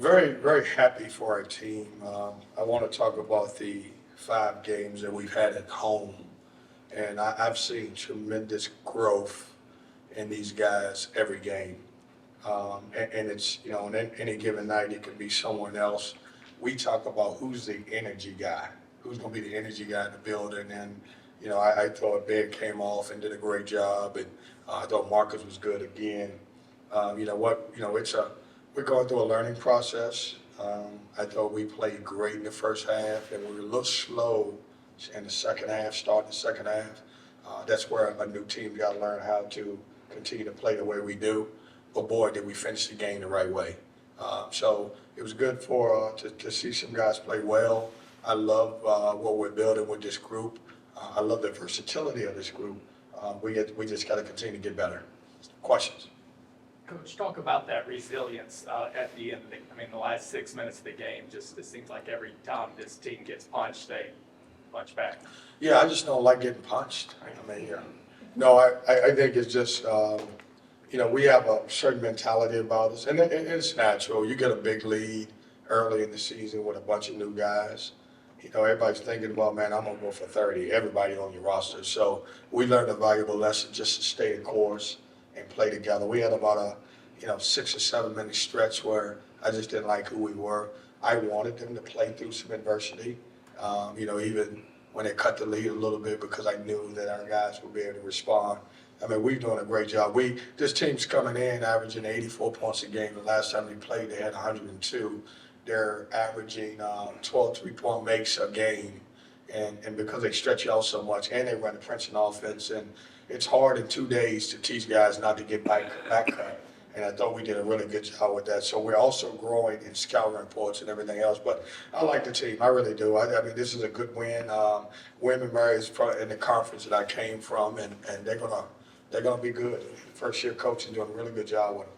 Very, very happy for our team. I want to talk about the 5 games that we've had at home, and I've seen tremendous growth in these guys every game. And it's, on any given night, it could be someone else. We talk about who's the energy guy, who's going to be the energy guy in the building. And, I thought Ben came off and did a great job, and I thought Marcus was good again. We're going through a learning process. I thought we played great in the first half, and we were a little slow in the second half, starting the second half. That's where a new team got to learn how to continue to play the way we do. But boy, did we finish the game the right way. So it was good to see some guys play well. I love what we're building with this group. I love the versatility of this group. We just got to continue to get better. Questions? Coach, talk about that resilience at the end of the last 6 minutes of the game. Just it seems like every time this team gets punched, they punch back. Yeah, I just don't like getting punched. No, I think it's just, we have a certain mentality about us, and it's natural. You get a big lead early in the season with a bunch of new guys. Everybody's thinking, well, man, I'm going to go for 30, everybody on your roster. So we learned a valuable lesson just to stay the course and play together. We had about a 6 or 7 minute stretch where I just didn't like who we were. I wanted them to play through some adversity, even when they cut the lead a little bit, because I knew that our guys would be able to respond. We're doing a great job. This team's coming in averaging 84 points a game. The last time they played, they had 102. They're averaging 12 three-point makes a game, and because they stretch you out so much, and they run a Princeton offense, and it's hard in 2 days to teach guys not to get back cut. And I thought we did a really good job with that. So we're also growing in scouting reports and everything else. But I like the team. I really do. This is a good win. William & Mary is in the conference that I came from, and they're gonna be good. First year coaching, doing a really good job with them.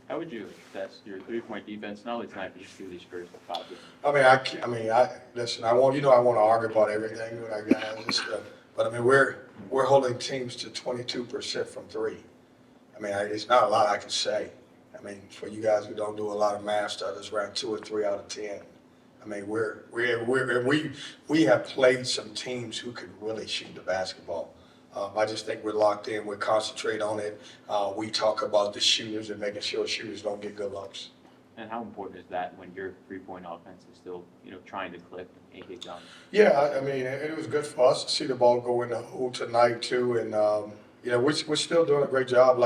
How would you assess your 3-point defense, not only tonight, but just through these first 5 games? Listen. I want to argue about everything with our guys, but we're holding teams to 22% from three. It's not a lot I can say. For you guys who don't do a lot of math stuff, it's around 2 or 3 out of 10. We have played some teams who can really shoot the basketball. I just think we're locked in. We concentrate on it. We talk about the shooters and making sure shooters don't get good looks. And how important is that when your 3-point offense is still, trying to click and get done? Yeah, it was good for us to see the ball go in the hole tonight too, and we're still doing a great job.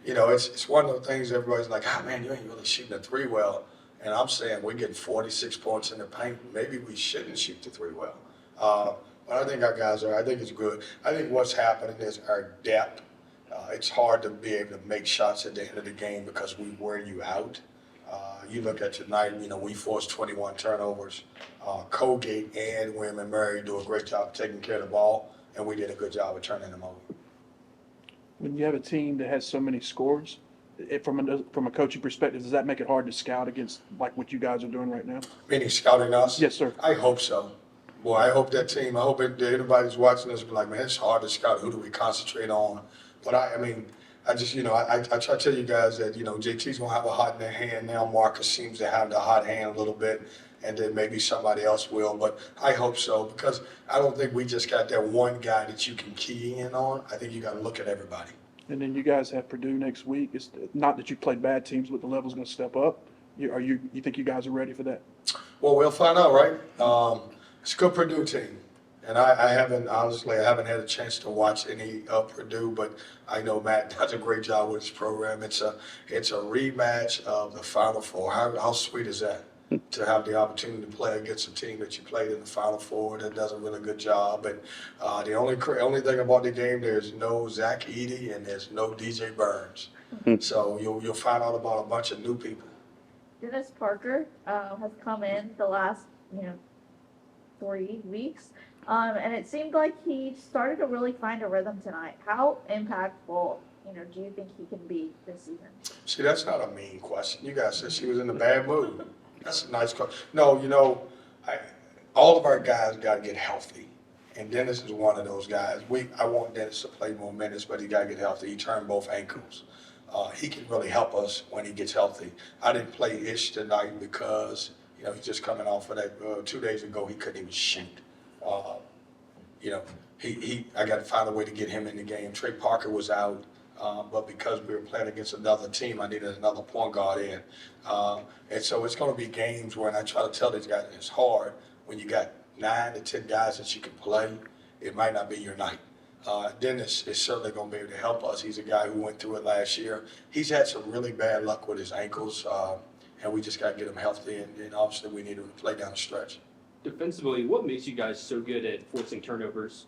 It's one of the things everybody's like, man, you ain't really shooting the 3 well. And I'm saying we're getting 46 points in the paint. Maybe we shouldn't shoot the 3 well. But I think our guys are. I think it's good. I think what's happening is our depth. It's hard to be able to make shots at the end of the game because we wear you out. You look at tonight, we forced 21 turnovers. Colgate and William & Mary do a great job of taking care of the ball, and we did a good job of turning them over. When you have a team that has so many scores, from a coaching perspective, does that make it hard to scout against like what you guys are doing right now? Meaning scouting us? Yes, sir. I hope so. Boy, I hope that team, I hope everybody's watching this be like, man, it's hard to scout. Who do we concentrate on? But I try to tell you guys that, JT's going to have a hot in their hand now. Marcus seems to have the hot hand a little bit, and then maybe somebody else will. But I hope so, because I don't think we just got that one guy that you can key in on. I think you got to look at everybody. And then you guys have Purdue next week. It's not that you played bad teams, but the level's going to step up. You think you guys are ready for that? Well, we'll find out, right? It's a good Purdue team. And I haven't had a chance to watch any of Purdue, but I know Matt does a great job with his program. It's a rematch of the Final Four. How sweet is that? To have the opportunity to play against a team that you played in the Final Four that does a really good job. And the only thing about the game, there's no Zach Edey and there's no DJ Burns. So you'll find out about a bunch of new people. Dennis Parker has come in the last 3 weeks, and it seemed like he started to really find a rhythm tonight. How impactful, do you think he can be this season? See, that's not a mean question. You guys said she was in a bad mood. That's a nice question. No, all of our guys got to get healthy, and Dennis is one of those guys. I want Dennis to play more minutes, but he got to get healthy. He turned both ankles. he can really help us when he gets healthy. I didn't play Ish tonight because, he's just coming off of that, 2 days ago, he couldn't even shoot. Uh, you know, I got to find a way to get him in the game. Trey Parker was out, but because we were playing against another team, I needed another point guard in. And so it's going to be games where, and I try to tell these guys, it's hard when you got 9 to 10 guys that you can play. It might not be your night. Dennis is certainly going to be able to help us. He's a guy who went through it last year. He's had some really bad luck with his ankles, and we just got to get him healthy, and obviously we need him to play down the stretch. Defensively, what makes you guys so good at forcing turnovers?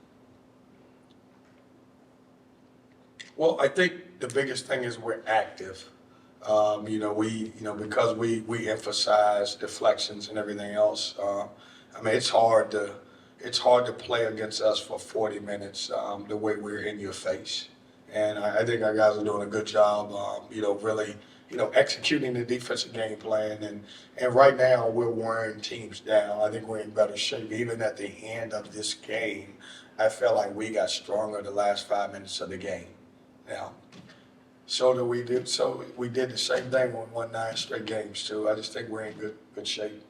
Well, I think the biggest thing is we're active. Because we emphasize deflections and everything else. It's hard to play against us for 40 minutes the way we're in your face. And I think our guys are doing a good job, really, executing the defensive game plan. And right now we're wearing teams down. I think we're in better shape. Even at the end of this game, I felt like we got stronger the last 5 minutes of the game. Now, so we did the same thing when we won 9 straight games too. I just think we're in good shape.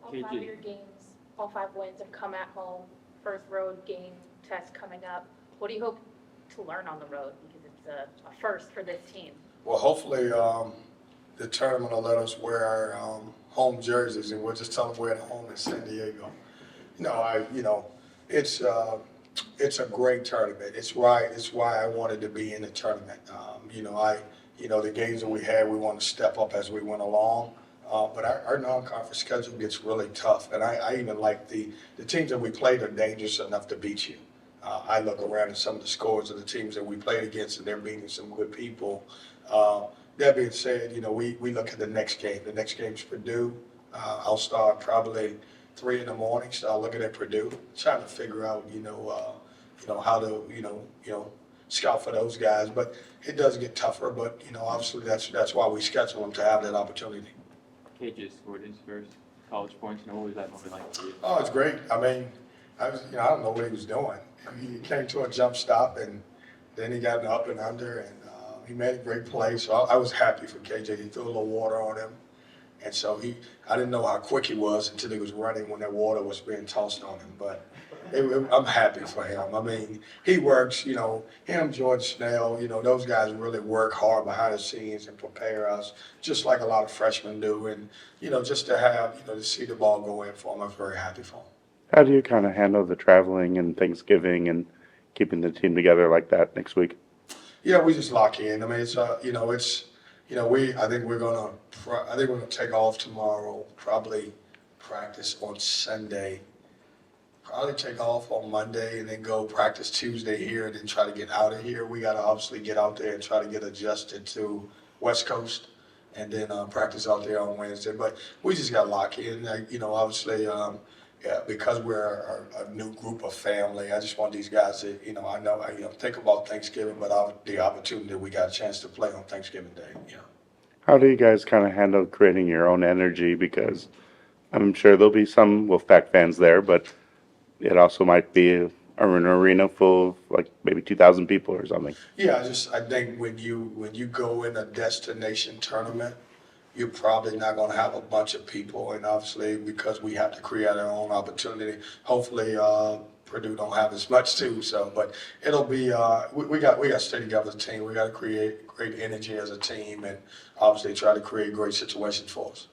All 5 of your games, all 5 wins have come at home. First road game test coming up. What do you hope to learn on the road? Because it's a first for this team. Well, hopefully the tournament will let us wear our home jerseys, and we'll just tell them we're at home in San Diego. It's a great tournament. It's why I wanted to be in the tournament. The games that we had, we want to step up as we went along. But our non-conference schedule gets really tough, and I even like the teams that we played are dangerous enough to beat you. I look around at some of the scores of the teams that we played against, and they're beating some good people. That being said, we look at the next game. The next game's Purdue. I'll start probably 3 in the morning, start looking at Purdue, trying to figure out, how to, scout for those guys. But it does get tougher. But obviously that's why we schedule them to have that opportunity. KJ scored his first college points. What was that moment like for you? Oh, it's great. I don't know what he was doing. He came to a jump stop, and then he got an up and under, and he made a great play. So I was happy for KJ. He threw a little water on him. And so I didn't know how quick he was until he was running when that water was being tossed on him. But I'm happy for him. He works, him, George Snell, those guys really work hard behind the scenes and prepare us, just like a lot of freshmen do. And, just to have, to see the ball go in for him, I'm very happy for him. How do you kind of handle the traveling and Thanksgiving and keeping the team together like that next week? Yeah, we just lock in. I think we're gonna take off tomorrow. Probably practice on Sunday. Probably take off on Monday and then go practice Tuesday here and then try to get out of here. We gotta obviously get out there and try to get adjusted to West Coast and then practice out there on Wednesday. But we just gotta lock in. Obviously, because we're a new group of family. I just want these guys to, think about Thanksgiving, but the opportunity that we got a chance to play on Thanksgiving Day. How do you guys kind of handle creating your own energy? Because I'm sure there'll be some Wolfpack fans there, but it also might be an arena full of like maybe 2,000 people or something. Yeah, I think when you go in a destination tournament, you're probably not going to have a bunch of people, and obviously because we have to create our own opportunity, hopefully Purdue don't have as much too. So, but it'll be we got to stay together as a team. We got to create great energy as a team, and obviously try to create great situations for us.